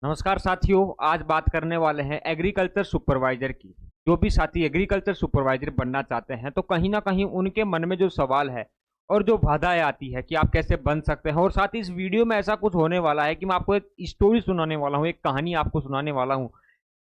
नमस्कार साथियों, आज बात करने वाले हैं एग्रीकल्चर सुपरवाइजर की। जो भी साथी एग्रीकल्चर सुपरवाइजर बनना चाहते हैं तो कहीं ना कहीं उनके मन में जो सवाल है और जो बाधाएं आती है कि आप कैसे बन सकते हैं। और साथ ही इस वीडियो में ऐसा कुछ होने वाला है कि मैं आपको एक स्टोरी सुनाने वाला हूँ, एक कहानी आपको सुनाने वाला हूँ,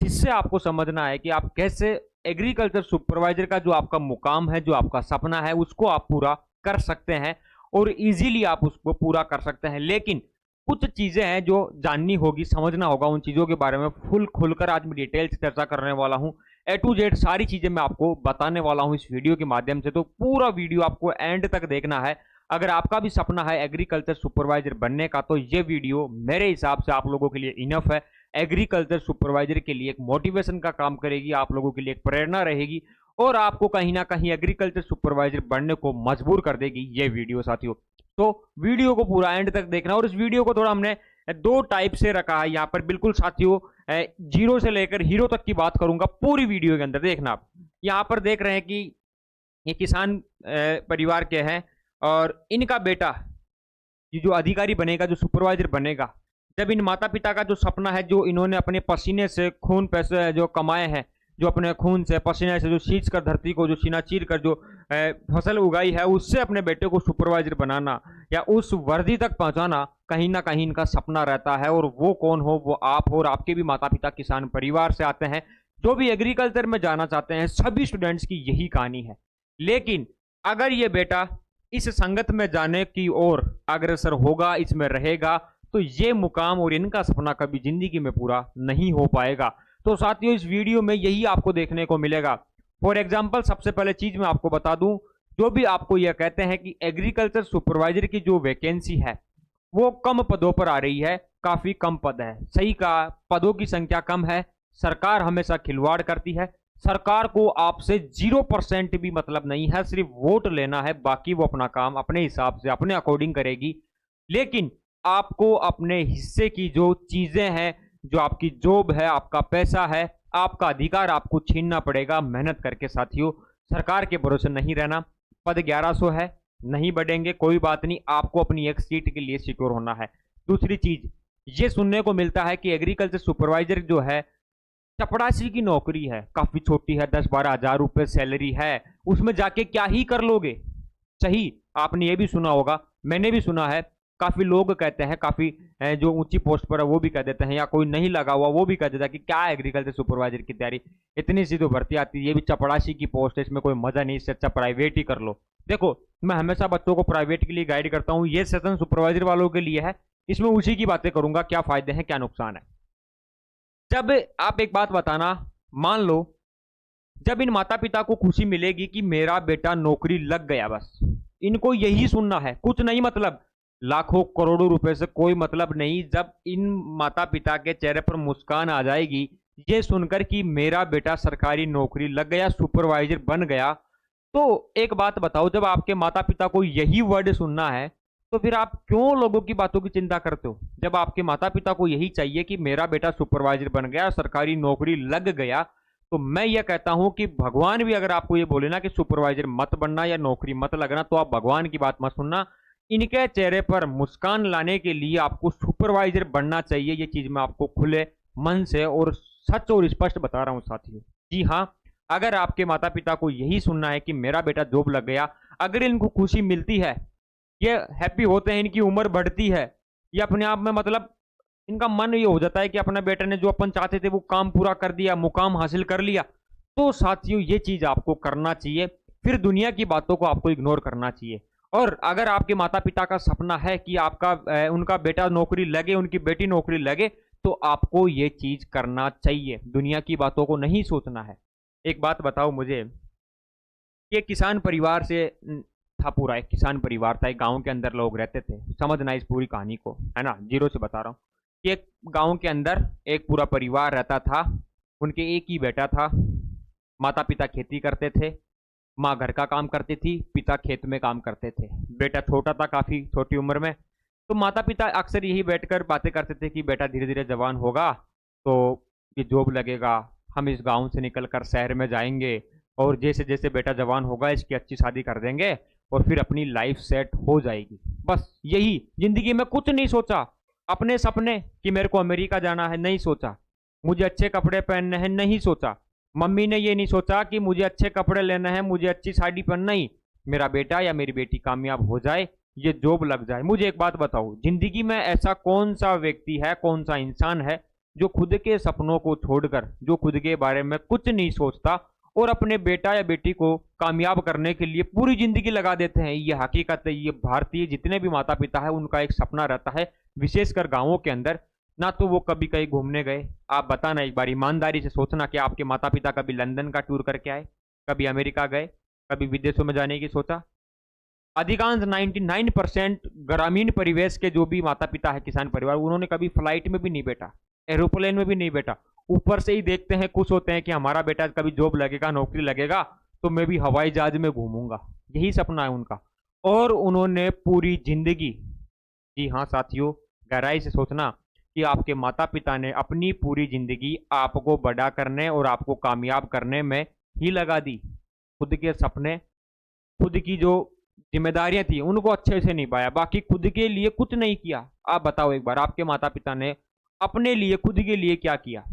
जिससे आपको समझना है कि आप कैसे एग्रीकल्चर सुपरवाइजर का जो आपका मुकाम है, जो आपका सपना है, उसको आप पूरा कर सकते हैं और इजीली आप उसको पूरा कर सकते हैं। लेकिन कुछ चीजें हैं जो जाननी होगी, समझना होगा। उन चीजों के बारे में फुल खुलकर आज मैं डिटेल से चर्चा करने वाला हूं। ए टू जेड सारी चीजें मैं आपको बताने वाला हूं इस वीडियो के माध्यम से, तो पूरा वीडियो आपको एंड तक देखना है। अगर आपका भी सपना है एग्रीकल्चर सुपरवाइजर बनने का तो ये वीडियो मेरे हिसाब से आप लोगों के लिए इनफ है। एग्रीकल्चर सुपरवाइजर के लिए एक मोटिवेशन का काम करेगी, आप लोगों के लिए एक प्रेरणा रहेगी और आपको कहीं ना कहीं एग्रीकल्चर सुपरवाइजर बनने को मजबूर कर देगी ये वीडियो साथियों। तो वीडियो को पूरा एंड तक देखना। और इस वीडियो को थोड़ा हमने दो टाइप से रखा है यहाँ पर, बिल्कुल साथियों जीरो से लेकर हीरो तक की बात करूंगा पूरी वीडियो के अंदर। देखना, आप यहाँ पर देख रहे हैं कि ये किसान परिवार के हैं और इनका बेटा ये जो अधिकारी बनेगा, जो सुपरवाइजर बनेगा, जब इन माता पिता का जो सपना है, जो इन्होंने अपने पसीने से खून पैसे जो कमाए हैं, जो अपने खून से पसीने से जो सींच कर धरती को जो सीना चीर कर जो फसल उगाई है, उससे अपने बेटे को सुपरवाइजर बनाना या उस वर्दी तक पहुंचाना कहीं ना कहीं इनका सपना रहता है। और वो कौन हो, वो आप हो और आपके भी माता पिता किसान परिवार से आते हैं। जो भी एग्रीकल्चर में जाना चाहते हैं सभी स्टूडेंट्स की यही कहानी है। लेकिन अगर ये बेटा इस संगत में जाने की ओर अग्रसर होगा, इसमें रहेगा, तो ये मुकाम और इनका सपना कभी जिंदगी में पूरा नहीं हो पाएगा। तो साथियों इस वीडियो में यही आपको देखने को मिलेगा। फॉर एग्जाम्पल, सबसे पहले चीज मैं आपको बता दूं, जो भी आपको यह कहते हैं कि एग्रीकल्चर सुपरवाइजर की जो वैकेंसी है वो कम पदों पर आ रही है, काफी कम पद है। सही कहा, पदों की संख्या कम है। सरकार हमेशा खिलवाड़ करती है। सरकार को आपसे 0% भी मतलब नहीं है, सिर्फ वोट लेना है, बाकी वो अपना काम अपने हिसाब से अपने अकॉर्डिंग करेगी। लेकिन आपको अपने हिस्से की जो चीजें हैं, जो आपकी जॉब है, आपका पैसा है, आपका अधिकार आपको छीनना पड़ेगा मेहनत करके साथियों। सरकार के भरोसे नहीं रहना। पद 1100 है, नहीं बढ़ेंगे, कोई बात नहीं, आपको अपनी एक सीट के लिए सिक्योर होना है। दूसरी चीज ये सुनने को मिलता है कि एग्रीकल्चर सुपरवाइजर जो है चपड़ासी की नौकरी है, काफी छोटी है, 10-12 हजार रुपए सैलरी है, उसमें जाके क्या ही कर लोगे। सही, आपने ये भी सुना होगा, मैंने भी सुना है, काफी लोग कहते हैं, काफी जो ऊंची पोस्ट पर है वो भी कह देते हैं, या कोई नहीं लगा हुआ वो भी कह देता है कि क्या एग्रीकल्चर सुपरवाइजर की तैयारी, इतनी सी तो भर्ती आती है, ये भी चपड़ासी की पोस्ट है, इसमें कोई मजा नहीं, इससे अच्छा प्राइवेट ही कर लो। देखो, मैं हमेशा बच्चों को प्राइवेट के लिए गाइड करता हूँ, ये सेशन सुपरवाइजर वालों के लिए है, इसमें उसी की बातें करूंगा, क्या फायदे हैं क्या नुकसान है। जब आप एक बात बताना, मान लो जब इन माता पिता को खुशी मिलेगी कि मेरा बेटा नौकरी लग गया, बस इनको यही सुनना है, कुछ नहीं, मतलब लाखों करोड़ों रुपए से कोई मतलब नहीं। जब इन माता पिता के चेहरे पर मुस्कान आ जाएगी ये सुनकर कि मेरा बेटा सरकारी नौकरी लग गया, सुपरवाइजर बन गया, तो एक बात बताओ, जब आपके माता पिता को यही वर्ड सुनना है तो फिर आप क्यों लोगों की बातों की चिंता करते हो। जब आपके माता पिता को यही चाहिए कि मेरा बेटा सुपरवाइजर बन गया, सरकारी नौकरी लग गया, तो मैं ये कहता हूं कि भगवान भी अगर आपको ये बोले ना कि सुपरवाइजर मत बनना या नौकरी मत लगना, तो आप भगवान की बात मत सुनना। इनके चेहरे पर मुस्कान लाने के लिए आपको सुपरवाइजर बनना चाहिए। ये चीज मैं आपको खुले मन से और सच और स्पष्ट बता रहा हूं साथियों। जी हाँ, अगर आपके माता पिता को यही सुनना है कि मेरा बेटा जॉब लग गया, अगर इनको खुशी मिलती है, ये हैप्पी होते हैं, इनकी उम्र बढ़ती है, ये अपने आप में मतलब इनका मन ये हो जाता है कि अपने बेटे ने जो अपन चाहते थे वो काम पूरा कर दिया, मुकाम हासिल कर लिया, तो साथियों ये चीज आपको करना चाहिए। फिर दुनिया की बातों को आपको इग्नोर करना चाहिए। और अगर आपके माता पिता का सपना है कि आपका उनका बेटा नौकरी लगे, उनकी बेटी नौकरी लगे, तो आपको ये चीज करना चाहिए, दुनिया की बातों को नहीं सोचना है। एक बात बताओ मुझे, ये किसान परिवार से था, पूरा एक किसान परिवार था, एक गांव के अंदर लोग रहते थे। समझना इस पूरी कहानी को, है ना, जीरो से बता रहा हूँ कि एक गांव के अंदर एक पूरा परिवार रहता था, उनके एक ही बेटा था। माता पिता खेती करते थे, माँ घर का काम करती थी, पिता खेत में काम करते थे। बेटा छोटा था, काफी छोटी उम्र में, तो माता पिता अक्सर यही बैठकर बातें करते थे कि बेटा धीरे धीरे जवान होगा तो ये जॉब लगेगा, हम इस गांव से निकलकर शहर में जाएंगे और जैसे जैसे बेटा जवान होगा इसकी अच्छी शादी कर देंगे और फिर अपनी लाइफ सेट हो जाएगी। बस यही, जिंदगी में कुछ नहीं सोचा। अपने सपने कि मेरे को अमेरिका जाना है, नहीं सोचा। मुझे अच्छे कपड़े पहनने हैं, नहीं सोचा। मम्मी ने ये नहीं सोचा कि मुझे अच्छे कपड़े लेने हैं, मुझे अच्छी साड़ी पहनना ही, मेरा बेटा या मेरी बेटी कामयाब हो जाए, ये जॉब लग जाए। मुझे एक बात बताओ, जिंदगी में ऐसा कौन सा व्यक्ति है, कौन सा इंसान है जो खुद के सपनों को छोड़कर, जो खुद के बारे में कुछ नहीं सोचता और अपने बेटा या बेटी को कामयाब करने के लिए पूरी जिंदगी लगा देते हैं? ये हकीकत है। ये भारतीय जितने भी माता पिता है उनका एक सपना रहता है, विशेषकर गांवों के अंदर। ना तो वो कभी कहीं घूमने गए, आप बताना एक बार ईमानदारी से सोचना कि आपके माता पिता कभी लंदन का टूर करके आए, कभी अमेरिका गए, कभी विदेशों में जाने की सोचा? अधिकांश 99% ग्रामीण परिवेश के जो भी माता पिता है, किसान परिवार, उन्होंने कभी फ्लाइट में भी नहीं बैठा, एरोप्लेन में भी नहीं बैठा। ऊपर से ही देखते हैं, खुश होते हैं कि हमारा बेटा कभी जॉब लगेगा, नौकरी लगेगा, तो मैं भी हवाई जहाज में घूमूंगा। यही सपना है उनका। और उन्होंने पूरी जिंदगी, जी हाँ साथियों, गहराई से सोचना कि आपके माता पिता ने अपनी पूरी जिंदगी आपको बड़ा करने और आपको कामयाब करने में ही लगा दी। खुद के सपने, खुद की जो जिम्मेदारियां थी उनको अच्छे से निभाया, बाकी खुद के लिए कुछ नहीं किया। आप बताओ एक बार, आपके माता पिता ने अपने लिए, खुद के लिए क्या किया?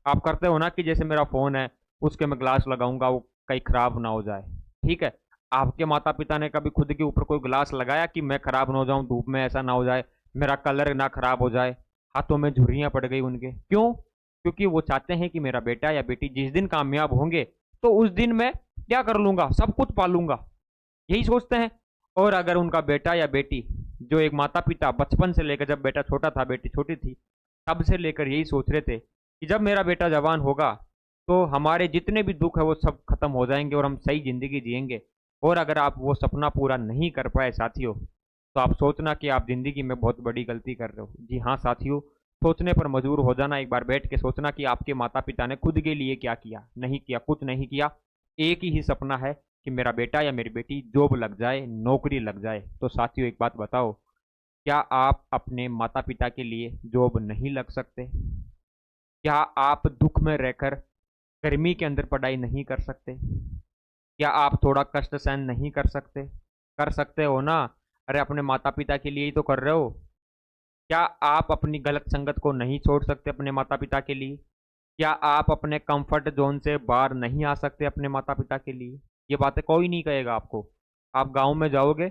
आप करते हो ना कि जैसे मेरा फोन है, उसके मैं ग्लास लगाऊंगा, वो कहीं खराब ना हो जाए, ठीक है? आपके माता पिता ने कभी खुद के ऊपर कोई ग्लास लगाया कि मैं खराब ना हो जाऊं, धूप में ऐसा ना हो जाए, मेरा कलर ना खराब हो जाए, हाथों में झुर्रियां पड़ गई उनके? क्यों? क्योंकि वो चाहते हैं कि मेरा बेटा या बेटी जिस दिन कामयाब होंगे तो उस दिन मैं क्या कर लूंगा, सब कुछ पालूंगा, यही सोचते हैं। और अगर उनका बेटा या बेटी, जो एक माता पिता बचपन से लेकर, जब बेटा छोटा था बेटी छोटी थी, तब से लेकर यही सोच रहे थे कि जब मेरा बेटा जवान होगा तो हमारे जितने भी दुख है वो सब खत्म हो जाएंगे और हम सही जिंदगी जिएंगे। और अगर आप वो सपना पूरा नहीं कर पाए साथियों, तो आप सोचना कि आप जिंदगी में बहुत बड़ी गलती कर रहे हो। जी हाँ साथियों, सोचने पर मजबूर हो जाना, एक बार बैठ के सोचना कि आपके माता पिता ने खुद के लिए क्या किया। नहीं किया, कुछ नहीं किया। एक ही सपना है कि मेरा बेटा या मेरी बेटी जॉब लग जाए, नौकरी लग जाए। तो साथियों एक बात बताओ, क्या आप अपने माता पिता के लिए जॉब नहीं लग सकते? क्या आप दुख में रहकर गर्मी के अंदर पढ़ाई नहीं कर सकते? क्या आप थोड़ा कष्ट सहन नहीं कर सकते? कर सकते हो ना? अरे अपने माता पिता के लिए ही तो कर रहे हो। क्या आप अपनी गलत संगत को नहीं छोड़ सकते अपने माता पिता के लिए? क्या आप अपने कंफर्ट जोन से बाहर नहीं आ सकते अपने माता पिता के लिए? ये बातें कोई नहीं कहेगा आपको। आप गांव में जाओगे,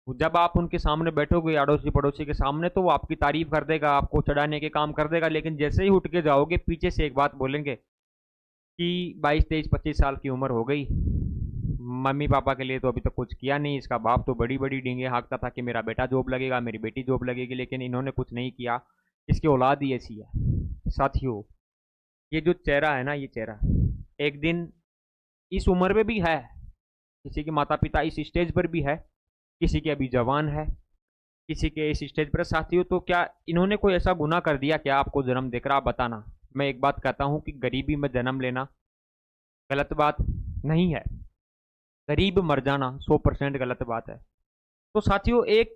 जब आप उनके सामने बैठोगे, अड़ोसी पड़ोसी के सामने, तो वो आपकी तारीफ कर देगा, आपको चढ़ाने के काम कर देगा। लेकिन जैसे ही उठ के जाओगे, पीछे से एक बात बोलेंगे कि 22, 23, 25 साल की उम्र हो गई, मम्मी पापा के लिए तो अभी तक कुछ किया नहीं, इसका बाप तो बड़ी बड़ी डींगे हाँकता था कि मेरा बेटा जॉब लगेगा, मेरी बेटी जॉब लगेगी, लेकिन इन्होंने कुछ नहीं किया, इसकी औलाद ही ऐसी है। साथियों, ये जो चेहरा है ना, ये चेहरा एक दिन इस उम्र में भी है, किसी के माता पिता इस स्टेज पर भी है, किसी के अभी जवान है, किसी के इस स्टेज पर। साथियों, तो क्या इन्होंने कोई ऐसा गुनाह कर दिया क्या आपको जन्म देकर? आप बताना। मैं एक बात कहता हूँ कि गरीबी में जन्म लेना गलत बात नहीं है, गरीब मर जाना 100% गलत बात है। तो साथियों, एक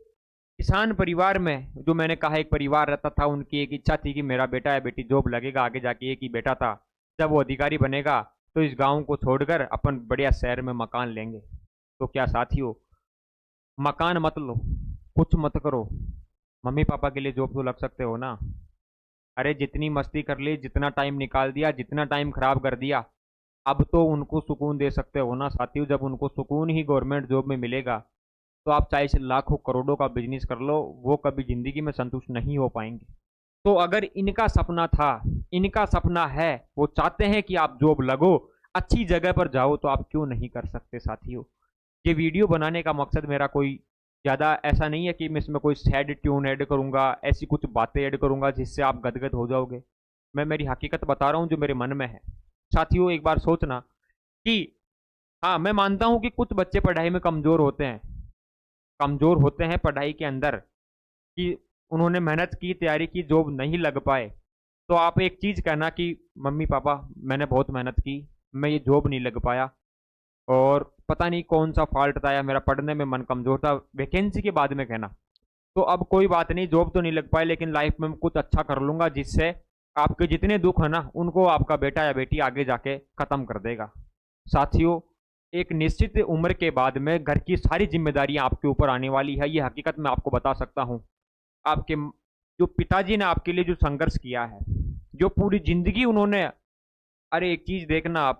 किसान परिवार में, जो मैंने कहा एक परिवार रहता था, उनकी एक इच्छा थी कि मेरा बेटा या बेटी जॉब लगेगा, आगे जाके एक ही बेटा था, जब वो अधिकारी बनेगा तो इस गांव को छोड़कर अपन बढ़िया शहर में मकान लेंगे। तो क्या साथियों, मकान मत लो, कुछ मत करो, मम्मी पापा के लिए जॉब तो लग सकते हो ना? अरे जितनी मस्ती कर ली, जितना टाइम निकाल दिया, जितना टाइम खराब कर दिया, अब तो उनको सुकून दे सकते हो ना साथियों। जब उनको सुकून ही गवर्नमेंट जॉब में मिलेगा, तो आप चाहे से लाखों करोड़ों का बिजनेस कर लो, वो कभी जिंदगी में संतुष्ट नहीं हो पाएंगे। तो अगर इनका सपना था, इनका सपना है, वो चाहते हैं कि आप जॉब लगो, अच्छी जगह पर जाओ, तो आप क्यों नहीं कर सकते साथियों? ये वीडियो बनाने का मकसद मेरा कोई ज़्यादा ऐसा नहीं है कि मैं इसमें कोई सैड ट्यून ऐड करूंगा, ऐसी कुछ बातें ऐड करूंगा जिससे आप गदगद हो जाओगे। मैं मेरी हकीकत बता रहा हूँ जो मेरे मन में है। साथियों, एक बार सोचना कि हाँ, मैं मानता हूँ कि कुछ बच्चे पढ़ाई में कमज़ोर होते हैं, कमज़ोर होते हैं पढ़ाई के अंदर, कि उन्होंने मेहनत की, तैयारी की, जॉब नहीं लग पाए। तो आप एक चीज़ कहना कि मम्मी पापा, मैंने बहुत मेहनत की, मैं ये जॉब नहीं लग पाया, और पता नहीं कौन सा फॉल्ट था या मेरा पढ़ने में मन कमज़ोर था, वैकेंसी के बाद में कहना। तो अब कोई बात नहीं, जॉब तो नहीं लग पाई, लेकिन लाइफ में कुछ अच्छा कर लूंगा जिससे आपके जितने दुख है ना, उनको आपका बेटा या बेटी आगे जाके ख़त्म कर देगा। साथियों, एक निश्चित उम्र के बाद में घर की सारी जिम्मेदारियां आपके ऊपर आने वाली है, ये हकीकत मैं आपको बता सकता हूँ। आपके जो पिताजी ने आपके लिए जो संघर्ष किया है, जो पूरी जिंदगी उन्होंने, अरे एक चीज देखना आप,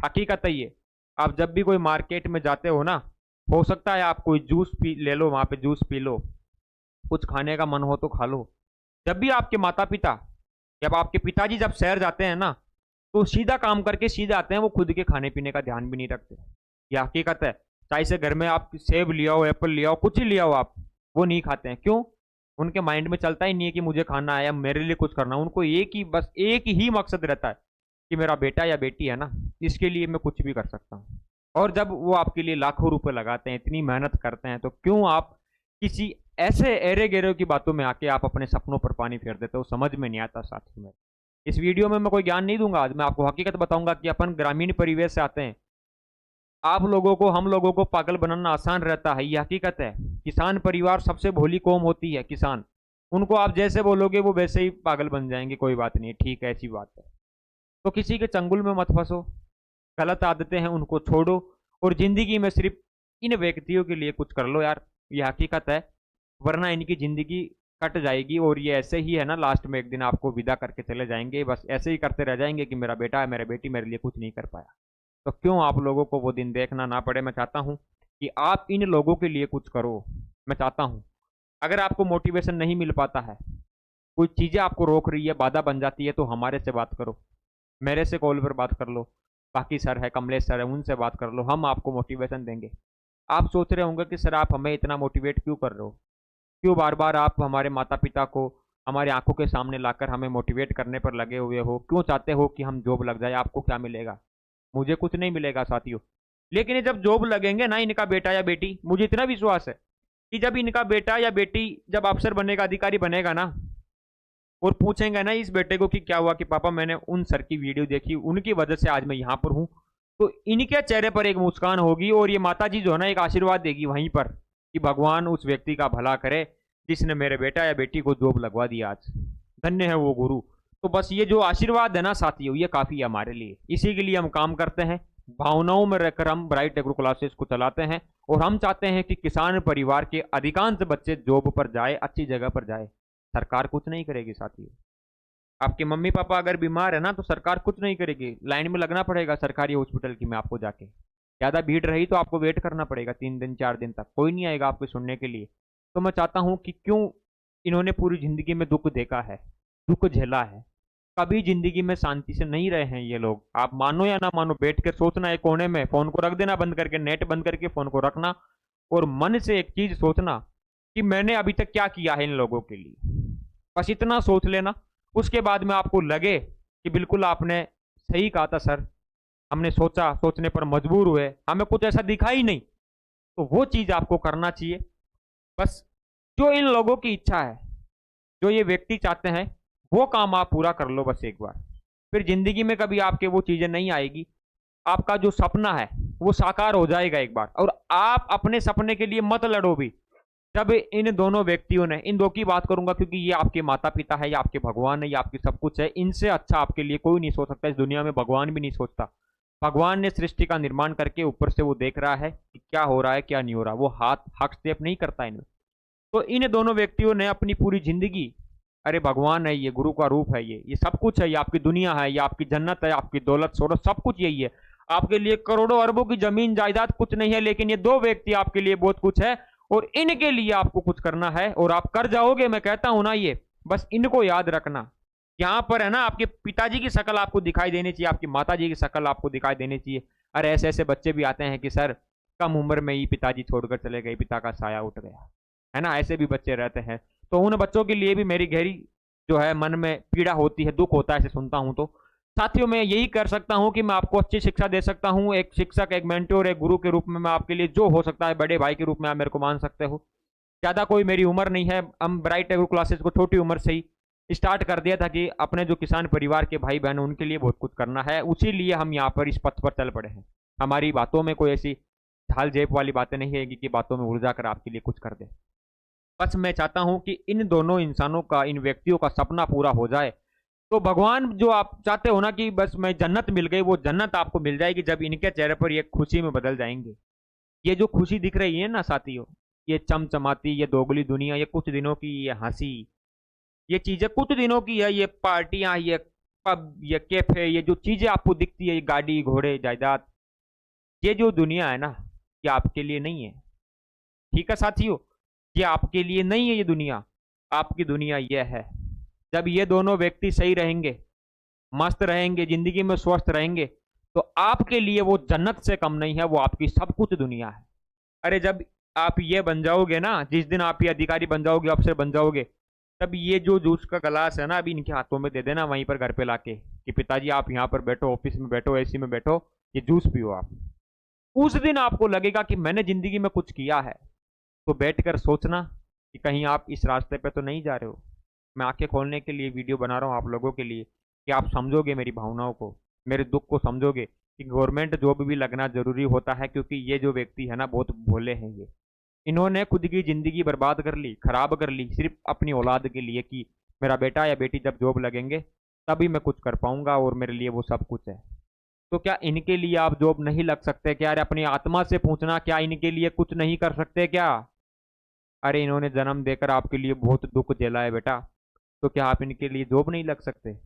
हकीकत है ये, आप जब भी कोई मार्केट में जाते हो ना, हो सकता है आप कोई जूस पी ले लो, वहां पे जूस पी लो, कुछ खाने का मन हो तो खा लो। जब भी आपके माता पिता, जब आपके पिताजी जब शहर जाते हैं ना, तो सीधा काम करके सीधे आते हैं, वो खुद के खाने पीने का ध्यान भी नहीं रखते। ये हकीकत है। चाहे से घर में आप सेब ले आओ, एप्पल ले आओ, कुछ ही ले आओ आप, वो नहीं खाते हैं। क्यों? उनके माइंड में चलता ही नहीं है कि मुझे खाना है या मेरे लिए कुछ करना है। उनको एक ही, बस एक ही मकसद रहता है कि मेरा बेटा या बेटी है ना, इसके लिए मैं कुछ भी कर सकता हूँ। और जब वो आपके लिए लाखों रुपए लगाते हैं, इतनी मेहनत करते हैं, तो क्यों आप किसी ऐसे एरे गेरे की बातों में आके आप अपने सपनों पर पानी फेर देते हो? समझ में नहीं आता साथियों में। इस वीडियो में मैं कोई ज्ञान नहीं दूंगा, आज मैं आपको हकीकत बताऊंगा कि अपन ग्रामीण परिवेश से आते हैं। आप लोगों को, हम लोगों को पागल बनाना आसान रहता है, ये हकीकत है। किसान परिवार सबसे भोली कौम होती है, किसान। उनको आप जैसे बोलोगे वो वैसे ही पागल बन जाएंगे। कोई बात नहीं, ठीक है, ऐसी बात है। तो किसी के चंगुल में मत फंसो, गलत आदतें हैं उनको छोड़ो, और जिंदगी में सिर्फ इन व्यक्तियों के लिए कुछ कर लो यार, ये हकीकत है। वरना इनकी जिंदगी कट जाएगी, और ये ऐसे ही है ना, लास्ट में एक दिन आपको विदा करके चले जाएंगे। बस ऐसे ही करते रह जाएंगे कि मेरा बेटा है, मेरा बेटी मेरे लिए कुछ नहीं कर पाया। तो क्यों आप लोगों को वो दिन देखना ना पड़े? मैं चाहता हूँ कि आप इन लोगों के लिए कुछ करो। मैं चाहता हूँ, अगर आपको मोटिवेशन नहीं मिल पाता है, कोई चीज़ें आपको रोक रही है, बाधा बन जाती है, तो हमारे से बात करो, मेरे से कॉल पर बात कर लो, बाकी सर है, कमलेश सर है, उनसे बात कर लो, हम आपको मोटिवेशन देंगे। आप सोच रहे होंगे कि सर आप हमें इतना मोटिवेट क्यों कर रहे हो, क्यों बार बार आप हमारे माता पिता को हमारे आंखों के सामने लाकर हमें मोटिवेट करने पर लगे हुए हो, क्यों चाहते हो कि हम जॉब लग जाए? आपको क्या मिलेगा? मुझे कुछ नहीं मिलेगा साथियों। लेकिन ये जब जॉब लगेंगे ना इनका बेटा या बेटी, मुझे इतना विश्वास है कि जब इनका बेटा या बेटी जब अफसर बनेगा, अधिकारी बनेगा ना, और पूछेंगे ना इस बेटे को कि क्या हुआ, कि पापा मैंने उन सर की वीडियो देखी, उनकी वजह से आज मैं यहाँ पर हूँ, तो इनके चेहरे पर एक मुस्कान होगी, और ये माता जी जो है ना एक आशीर्वाद देगी वहीं पर कि भगवान उस व्यक्ति का भला करे जिसने मेरे बेटा या बेटी को जॉब लगवा दिया आज, धन्य है वो गुरु। तो बस ये जो आशीर्वाद है ना साथियों, ये काफी है हमारे लिए। इसी के लिए हम काम करते हैं, भावनाओं में रहकर हम ब्राइट एग्रो क्लासेस को चलाते हैं, और हम चाहते हैं कि किसान परिवार के अधिकांश बच्चे जॉब पर जाए, अच्छी जगह पर जाए। सरकार कुछ नहीं करेगी साथियों। आपके मम्मी पापा अगर बीमार है ना, तो सरकार कुछ नहीं करेगी, लाइन में लगना पड़ेगा सरकारी हॉस्पिटल की में आपको जाके। ज्यादा भीड़ रही तो आपको वेट करना पड़ेगा 3 दिन 4 दिन तक, कोई नहीं आएगा आपको सुनने के लिए। तो मैं चाहता हूं कि क्यों, इन्होंने पूरी जिंदगी में दुख देखा है, दुख झेला है, कभी जिंदगी में शांति से नहीं रहे हैं ये लोग। आप मानो या ना मानो, बैठ कर सोचना एक कोने में, फोन को रख देना बंद करके, नेट बंद करके फोन को रखना, और मन से एक चीज सोचना कि मैंने अभी तक क्या किया है इन लोगों के लिए। बस इतना सोच लेना। उसके बाद में आपको लगे कि बिल्कुल आपने सही कहा था सर, हमने सोचा, सोचने पर मजबूर हुए, हमें कुछ ऐसा दिखा ही नहीं, तो वो चीज आपको करना चाहिए। बस जो इन लोगों की इच्छा है, जो ये व्यक्ति चाहते हैं, वो काम आप पूरा कर लो बस एक बार। फिर जिंदगी में कभी आपके वो चीजें नहीं आएगी। आपका जो सपना है वो साकार हो जाएगा एक बार। और आप अपने सपने के लिए मत लड़ो भी। जब इन दोनों व्यक्तियों ने, इन दो की बात करूंगा क्योंकि ये आपके माता पिता है, ये आपके भगवान है, ये आपकी सब कुछ है, इनसे अच्छा आपके लिए कोई नहीं सोच सकता इस दुनिया में, भगवान भी नहीं सोचता। भगवान ने सृष्टि का निर्माण करके ऊपर से वो देख रहा है कि क्या हो रहा है क्या नहीं हो रहा, वो हाथ हस्तक्षेप नहीं करता इनमें। तो इन दोनों व्यक्तियों ने अपनी पूरी जिंदगी, अरे भगवान है ये, गुरु का रूप है ये सब कुछ है, ये आपकी दुनिया है, ये आपकी जन्नत है, आपकी दौलत शोहरत सब कुछ यही है। आपके लिए करोड़ों अरबों की जमीन जायदाद कुछ नहीं है, लेकिन ये दो व्यक्ति आपके लिए बहुत कुछ है, और इनके लिए आपको कुछ करना है, और आप कर जाओगे। मैं कहता हूं ना, ये बस इनको याद रखना। यहाँ पर है ना, आपके पिताजी की शक्ल आपको दिखाई देनी चाहिए, आपकी माता जी की शक्ल आपको दिखाई देनी चाहिए। अरे ऐसे ऐसे बच्चे भी आते हैं कि सर कम उम्र में ही पिताजी छोड़कर चले गए, पिता का साया उठ गया, है ना, ऐसे भी बच्चे रहते हैं। तो उन बच्चों के लिए भी मेरी गहरी जो है मन में पीड़ा होती है, दुख होता है ऐसे सुनता हूं तो। साथियों, मैं यही कर सकता हूं कि मैं आपको अच्छी शिक्षा दे सकता हूं, एक शिक्षक, एक मेंटोर, एक गुरु के रूप में मैं आपके लिए जो हो सकता है, बड़े भाई के रूप में आप मेरे को मान सकते हो। ज़्यादा कोई मेरी उम्र नहीं है, हम ब्राइट एग्रो क्लासेस को छोटी उम्र से ही स्टार्ट कर दिया था कि अपने जो किसान परिवार के भाई बहन उनके लिए बहुत कुछ करना है, उसी लिए हम यहाँ पर इस पथ पर चल पड़े हैं। हमारी बातों में कोई ऐसी झाल जेब वाली बातें नहीं है कि बातों में उलझा कर आपके लिए कुछ कर दे। बस मैं चाहता हूं कि इन दोनों इंसानों का, इन व्यक्तियों का सपना पूरा हो जाए। तो भगवान, जो आप चाहते हो ना कि बस मैं जन्नत मिल गई, वो जन्नत आपको मिल जाएगी जब इनके चेहरे पर ये खुशी में बदल जाएंगे। ये जो खुशी दिख रही है ना साथियों, ये चमचमाती, ये दोगली दुनिया, ये कुछ दिनों की ये हंसी, ये चीजें कुछ दिनों की है, ये पार्टियां, ये पब, ये कैफे, ये जो चीजें आपको दिखती है, ये गाड़ी घोड़े जायदाद, ये जो दुनिया है ना, ये आपके लिए नहीं है। ठीक है साथियों, ये आपके लिए नहीं है ये दुनिया। आपकी दुनिया ये है, जब ये दोनों व्यक्ति सही रहेंगे, मस्त रहेंगे, जिंदगी में स्वस्थ रहेंगे, तो आपके लिए वो जन्नत से कम नहीं है, वो आपकी सब कुछ दुनिया है। अरे जब आप ये बन जाओगे ना, जिस दिन आप ये अधिकारी बन जाओगे, अफसर बन जाओगे, तब ये जो जूस का गिलास है ना, अभी इनके हाथों में दे देना वहीं पर घर पे लाके, कि पिताजी आप यहाँ पर बैठो, ऑफिस में बैठो, एसी में बैठो, ये जूस पियो आप। उस दिन आपको लगेगा कि मैंने जिंदगी में कुछ किया है। तो बैठकर सोचना कि कहीं आप इस रास्ते पे तो नहीं जा रहे हो। मैं आंखें खोलने के लिए वीडियो बना रहा हूँ आप लोगों के लिए, कि आप समझोगे मेरी भावनाओं को, मेरे दुख को समझोगे, कि गवर्नमेंट जॉब भी लगना जरूरी होता है, क्योंकि ये जो व्यक्ति है ना, बहुत भोले हैं ये। इन्होंने खुद की जिंदगी बर्बाद कर ली, खराब कर ली, सिर्फ अपनी औलाद के लिए, कि मेरा बेटा या बेटी जब जॉब लगेंगे तभी मैं कुछ कर पाऊंगा और मेरे लिए वो सब कुछ है। तो क्या इनके लिए आप जॉब नहीं लग सकते क्या? अरे अपनी आत्मा से पूछना, क्या इनके लिए कुछ नहीं कर सकते क्या? अरे इन्होंने जन्म देकर आपके लिए बहुत दुख झेला है बेटा, तो क्या आप इनके लिए जॉब नहीं लग सकते?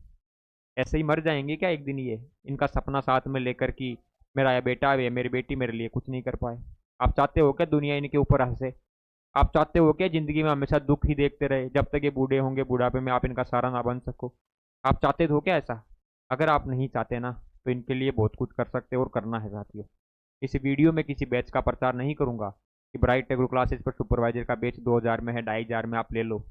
ऐसे ही मर जाएंगे क्या एक दिन ये, इनका सपना साथ में लेकर, कि मेरा ये बेटा या मेरी बेटी मेरे लिए कुछ नहीं कर पाए? आप चाहते हो क्या दुनिया इनके ऊपर हंसे? आप चाहते हो क्या जिंदगी में हमेशा दुख ही देखते रहे, जब तक ये बूढ़े होंगे, बुढ़ापे में आप इनका सहारा ना बन सको? आप चाहते हो क्या ऐसा? अगर आप नहीं चाहते ना, तो इनके लिए बहुत कुछ कर सकते हो और करना है साथियों। इस वीडियो में किसी बैच का प्रचार नहीं करूंगा कि ब्राइट एग्रो क्लासेस पर सुपरवाइजर का बैच 2000 में है, 2500 में आप ले लो।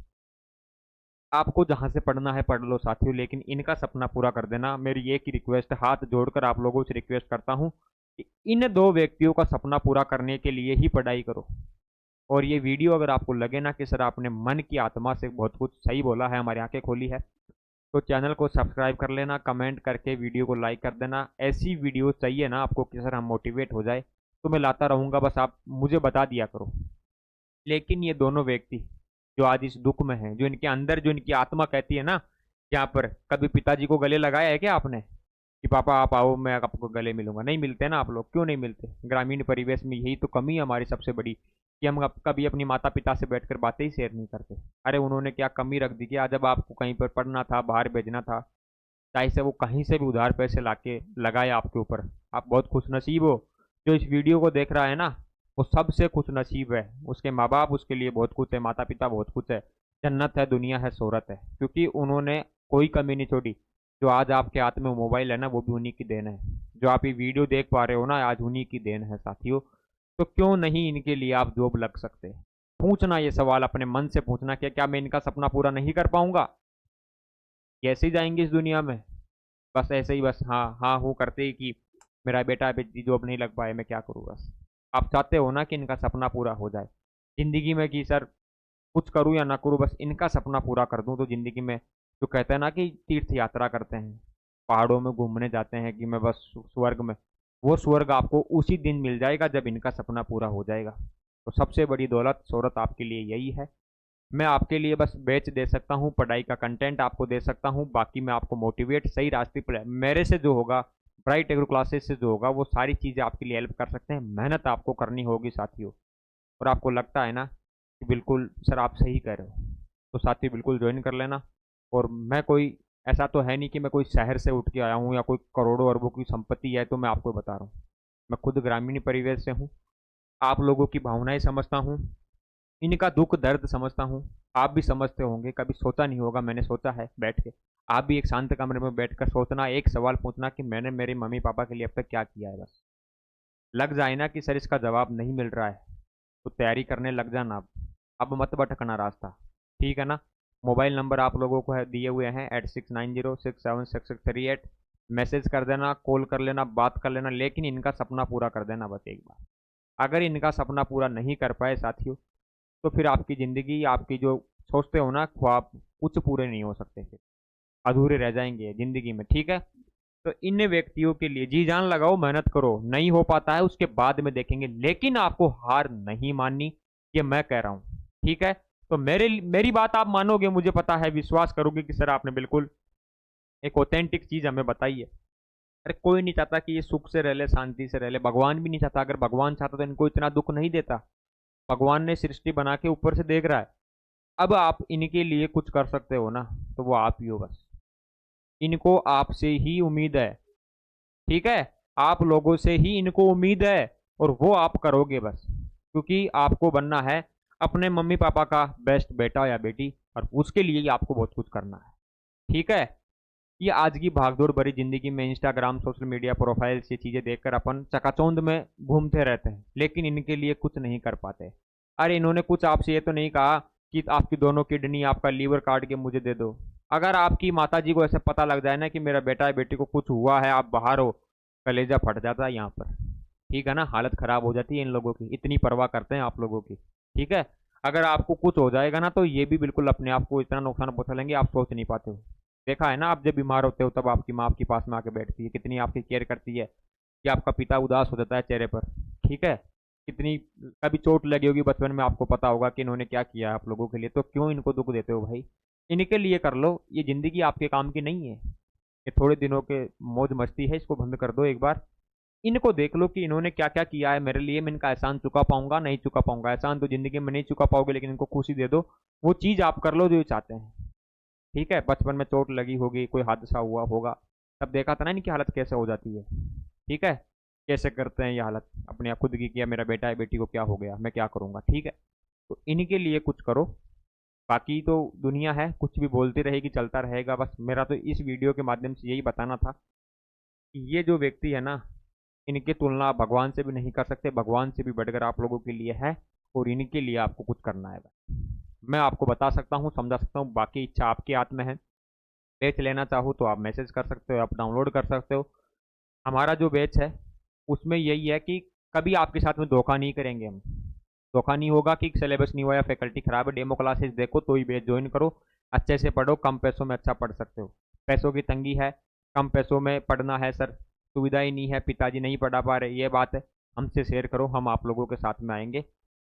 आपको जहां से पढ़ना है पढ़ लो साथियों, लेकिन इनका सपना पूरा कर देना। मेरी एक ही रिक्वेस्ट, हाथ जोड़कर आप लोगों से रिक्वेस्ट करता हूं कि इन दो व्यक्तियों का सपना पूरा करने के लिए ही पढ़ाई करो। और ये वीडियो अगर आपको लगे ना कि सर आपने मन की आत्मा से बहुत कुछ सही बोला है, हमारी आंखें खोली है, तो चैनल को सब्सक्राइब कर लेना, कमेंट करके वीडियो को लाइक कर देना। ऐसी वीडियो चाहिए ना आपको कि सर हम मोटिवेट हो जाए, तो मैं लाता रहूँगा, बस आप मुझे बता दिया करो। लेकिन ये दोनों व्यक्ति जो आज इस दुख में हैं, जो इनके अंदर, जो इनकी आत्मा कहती है ना, यहाँ पर कभी पिताजी को गले लगाया है क्या आपने, कि पापा आप आओ मैं आपको गले मिलूंगा? नहीं मिलते ना आप लोग, क्यों नहीं मिलते? ग्रामीण परिवेश में यही तो कमी है हमारी सबसे बड़ी, कि हम कभी अपनी माता पिता से बैठकर बातें ही शेयर नहीं करते। अरे उन्होंने क्या कमी रख दी कि आज जब आपको कहीं पर पढ़ना था, बाहर भेजना था, चाहे से वो कहीं से भी उधार पैसे लाके लगाए आपके ऊपर। आप बहुत खुश नसीब हो। जो इस वीडियो को देख रहा है ना, वो सबसे खुश नसीब है। उसके माँ बाप उसके लिए बहुत कुछ है, माता पिता बहुत कुछ है, जन्नत है, दुनिया है, शोहरत है, क्योंकि उन्होंने कोई कमी नहीं छोड़ी। जो आज आपके हाथ में मोबाइल है ना, वो भी उन्हीं की देन है। जो आप ये वीडियो देख पा रहे हो ना, आज उन्हीं की देन है साथियों। तो क्यों नहीं इनके लिए आप जॉब लग सकते? पूछना ये सवाल अपने मन से पूछना कि क्या मैं इनका सपना पूरा नहीं कर पाऊंगा? कैसे ही जाएंगे इस दुनिया में, बस ऐसे ही, बस हाँ हाँ हूँ करते ही, कि मेरा बेटा बेटी जॉब नहीं लग पाए, मैं क्या करूँ बस। आप चाहते हो ना कि इनका सपना पूरा हो जाए जिंदगी में, कि सर कुछ करूँ या ना करूँ, बस इनका सपना पूरा कर दूँ, तो जिंदगी में जो कहते हैं ना कि तीर्थ यात्रा करते हैं, पहाड़ों में घूमने जाते हैं, कि मैं बस स्वर्ग में, वो स्वर्ग आपको उसी दिन मिल जाएगा जब इनका सपना पूरा हो जाएगा। तो सबसे बड़ी दौलत शोहरत आपके लिए यही है। मैं आपके लिए बस बैच दे सकता हूँ, पढ़ाई का कंटेंट आपको दे सकता हूँ, बाकी मैं आपको मोटिवेट सही रास्ते पर मेरे से जो होगा, ब्राइट एग्रो क्लासेस से जो होगा, वो सारी चीज़ें आपके लिए हेल्प कर सकते हैं। मेहनत आपको करनी होगी साथियों। और आपको लगता है ना कि बिल्कुल सर आप सही कह रहे हो, तो साथी बिल्कुल ज्वाइन कर लेना। और मैं कोई, ऐसा तो है नहीं कि मैं कोई शहर से उठ के आया हूँ या कोई करोड़ों अरबों की संपत्ति है तो मैं आपको बता रहा हूँ। मैं खुद ग्रामीण परिवेश से हूँ, आप लोगों की भावनाएं समझता हूँ, इनका दुख दर्द समझता हूँ। आप भी समझते होंगे, कभी सोचा नहीं होगा, मैंने सोचा है बैठ के। आप भी एक शांत कमरे में बैठकर सोचना, एक सवाल पूछना कि मैंने मेरे मम्मी पापा के लिए अब तक क्या किया है। बस लग जाए ना कि सर इसका जवाब नहीं मिल रहा है, तो तैयारी करने लग जाना। अब मत भटकना रास्ता, ठीक है ना? मोबाइल नंबर आप लोगों को है दिए हुए हैं, 8690676638। मैसेज कर देना, कॉल कर लेना, बात कर लेना, लेकिन इनका सपना पूरा कर देना बस एक बार। अगर इनका सपना पूरा नहीं कर पाए साथियों, तो फिर आपकी ज़िंदगी, आपकी जो सोचते हो ना ख्वाब, कुछ पूरे नहीं हो सकते, फिर अधूरे रह जाएंगे ज़िंदगी में, ठीक है? तो इन व्यक्तियों के लिए जी जान लगाओ, मेहनत करो, नहीं हो पाता है उसके बाद में देखेंगे, लेकिन आपको हार नहीं माननी, ये मैं कह रहा हूँ, ठीक है? तो मेरी बात आप मानोगे, मुझे पता है, विश्वास करोगे कि सर आपने बिल्कुल एक ऑथेंटिक चीज़ हमें बताई है। अरे कोई नहीं चाहता कि ये सुख से रह ले, शांति से रह ले, भगवान भी नहीं चाहता। अगर भगवान चाहता तो इनको इतना दुख नहीं देता। भगवान ने सृष्टि बना के ऊपर से देख रहा है, अब आप इनके लिए कुछ कर सकते हो ना, तो वो आप ही हो बस। इनको आपसे ही उम्मीद है, ठीक है? आप लोगों से ही इनको उम्मीद है, और वो आप करोगे बस, क्योंकि आपको बनना है अपने मम्मी पापा का बेस्ट बेटा या बेटी, और उसके लिए ही आपको बहुत कुछ करना है, ठीक है? ये आज की भागदौड़ भरी जिंदगी में इंस्टाग्राम, सोशल मीडिया प्रोफाइल्स, ये चीजें देखकर अपन चकाचौंध में घूमते रहते हैं, लेकिन इनके लिए कुछ नहीं कर पाते। अरे इन्होंने कुछ आपसे ये तो नहीं कहा कि आपकी दोनों किडनी, आपका लीवर काट के मुझे दे दो। अगर आपकी माता जी को ऐसे पता लग जाए ना कि मेरा बेटा या बेटी को कुछ हुआ है, आप बाहर हो, कलेजा फट जाता है यहाँ पर, ठीक है ना? हालत खराब हो जाती है इन लोगों की, इतनी परवाह करते हैं आप लोगों की, ठीक है? अगर आपको कुछ हो जाएगा ना, तो ये भी बिल्कुल अपने आप को इतना नुकसान पहुंचा लेंगे, आप सोच नहीं पाते हो। देखा है ना, आप जब बीमार होते हो तब आपकी माँ आपके पास में आके बैठती है, कितनी आपकी केयर करती है, कि आपका पिता उदास हो जाता है चेहरे पर, ठीक है? कितनी कभी चोट लगी होगी बचपन में, आपको पता होगा कि इन्होंने क्या किया है आप लोगों के लिए, तो क्यों इनको दुख देते हो भाई? इनके लिए कर लो, ये जिंदगी आपके काम की नहीं है, ये थोड़े दिनों के मौज मस्ती है, इसको बंद कर दो एक बार। इनको देख लो कि इन्होंने क्या क्या किया है मेरे लिए, मैं इनका एहसान चुका पाऊंगा नहीं चुका पाऊंगा, एहसान तो जिंदगी में नहीं चुका पाओगे, लेकिन इनको खुशी दे दो, वो चीज़ आप कर लो जो ये चाहते हैं, ठीक है? बचपन में चोट लगी होगी, कोई हादसा हुआ होगा, तब देखा था ना इनकी हालत कैसे हो जाती है, ठीक है? कैसे करते हैं ये हालत अपने आप खुद की, किया मेरा बेटा है बेटी को क्या हो गया, मैं क्या करूंगा, ठीक है? तो इनके लिए कुछ करो, बाकी तो दुनिया है कुछ भी बोलती रहेगी, चलता रहेगा। बस मेरा तो इस वीडियो के माध्यम से यही बताना था कि ये जो व्यक्ति है ना, इनकी तुलना आप भगवान से भी नहीं कर सकते, भगवान से भी बढ़कर आप लोगों के लिए है, और इनके लिए आपको कुछ करना है बस। मैं आपको बता सकता हूँ, समझा सकता हूँ, बाकी इच्छा आपके हाथ में है। बैच लेना चाहो तो आप मैसेज कर सकते हो, आप डाउनलोड कर सकते हो। हमारा जो बैच है उसमें यही है कि कभी आपके साथ में धोखा नहीं करेंगे हम। धोखा नहीं होगा कि सिलेबस नहीं हुआ या फैकल्टी खराब है, डेमो क्लासेस देखो तो ही बैच ज्वाइन करो, अच्छे से पढ़ो, कम पैसों में अच्छा पढ़ सकते हो। पैसों की तंगी है, कम पैसों में पढ़ना है सर, सुविधा ही नहीं है, पिताजी नहीं पढ़ा पा रहे, ये बात है, हमसे शेयर करो, हम आप लोगों के साथ में आएंगे,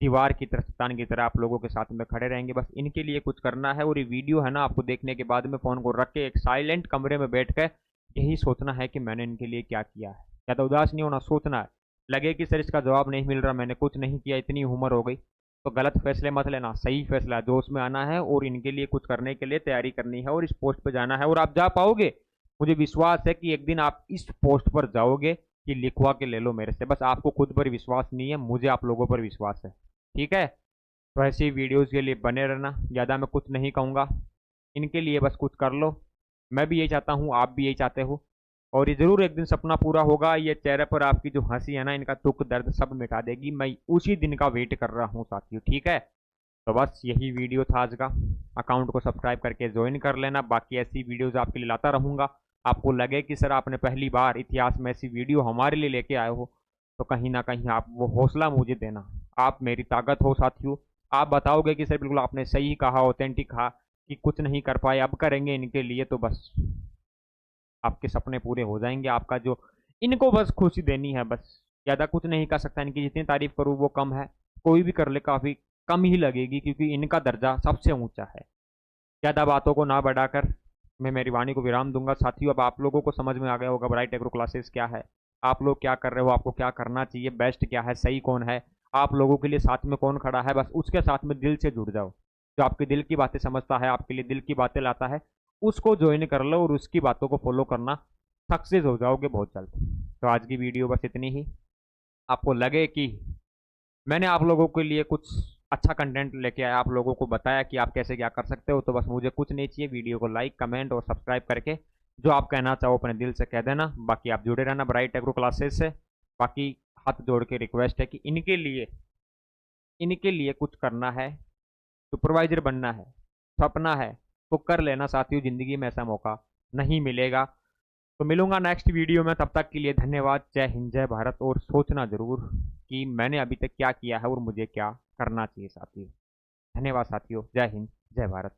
दीवार की तरह, चट्टान की तरह आप लोगों के साथ में खड़े रहेंगे। बस इनके लिए कुछ करना है, और ये वीडियो है ना, आपको देखने के बाद में फ़ोन को रख के एक साइलेंट कमरे में बैठ कर यही सोचना है कि मैंने इनके लिए क्या किया है। ज़्यादा उदास नहीं होना, सोचना है। लगे कि सर इसका जवाब नहीं मिल रहा, मैंने कुछ नहीं किया, इतनी उम्र हो गई, तो गलत फैसले मत लेना, सही फैसला है, जोश में आना है और इनके लिए कुछ करने के लिए तैयारी करनी है, और इस पोस्ट पर जाना है, और आप जा पाओगे। मुझे विश्वास है कि एक दिन आप इस पोस्ट पर जाओगे कि लिखवा के ले लो मेरे से। बस आपको खुद पर विश्वास नहीं है, मुझे आप लोगों पर विश्वास है, ठीक है? तो ऐसी वीडियोज़ के लिए बने रहना, ज़्यादा मैं कुछ नहीं कहूँगा, इनके लिए बस कुछ कर लो। मैं भी यही चाहता हूँ, आप भी यही चाहते हो, और ये ज़रूर एक दिन सपना पूरा होगा। ये चेहरे पर आपकी जो हंसी है ना, इनका दुख दर्द सब मिटा देगी। मैं उसी दिन का वेट कर रहा हूँ साथियों, ठीक है? तो बस यही वीडियो था आज का। अकाउंट को सब्सक्राइब करके ज्वाइन कर लेना, बाकी ऐसी वीडियोज़ आपके लिए लाता रहूँगा। आपको लगे कि सर आपने पहली बार इतिहास में ऐसी वीडियो हमारे लिए लेके आए हो, तो कहीं ना कहीं आप वो हौसला मुझे देना, आप मेरी ताकत हो साथियों। आप बताओगे कि सर बिल्कुल आपने सही कहा, ऑथेंटिक कहा, कि कुछ नहीं कर पाए अब करेंगे इनके लिए, तो बस आपके सपने पूरे हो जाएंगे। आपका जो, इनको बस खुशी देनी है बस, ज़्यादा कुछ नहीं कर सकता। इनकी जितनी तारीफ करूँ वो कम है, कोई भी कर ले काफ़ी कम ही लगेगी, क्योंकि इनका दर्जा सबसे ऊंचा है। ज़्यादा बातों को ना बढ़ाकर मैं मेरी वाणी को विराम दूंगा साथियों। अब आप लोगों को समझ में आ गया होगा ब्राइट एग्रो क्लासेस क्या है, आप लोग क्या कर रहे हो, आपको क्या करना चाहिए, बेस्ट क्या है, सही कौन है, आप लोगों के लिए साथ में कौन खड़ा है। बस उसके साथ में दिल से जुड़ जाओ, जो आपके दिल की बातें समझता है, आपके लिए दिल की बातें लाता है, उसको ज्वाइन कर लो और उसकी बातों को फॉलो करना, सक्सेस हो जाओगे बहुत जल्द। तो आज की वीडियो बस इतनी ही। आपको लगे कि मैंने आप लोगों के लिए कुछ अच्छा कंटेंट लेके आया, आप लोगों को बताया कि आप कैसे क्या कर सकते हो, तो बस मुझे कुछ नहीं चाहिए, वीडियो को लाइक, कमेंट और सब्सक्राइब करके जो आप कहना चाहो अपने दिल से कह देना। बाकी आप जुड़े रहना ब्राइट एग्रो क्लासेस से। बाकी हाथ जोड़ के रिक्वेस्ट है कि इनके लिए कुछ करना है, सुपरवाइजर बनना है, सपना है, तो कर लेना साथियों, ज़िंदगी में ऐसा मौका नहीं मिलेगा। तो मिलूंगा नेक्स्ट वीडियो में, तब तक के लिए धन्यवाद। जय हिंद, जय भारत, और सोचना ज़रूर कि मैंने अभी तक क्या किया है और मुझे क्या करना चाहिए साथियों। धन्यवाद साथियों, जय हिंद, जय भारत।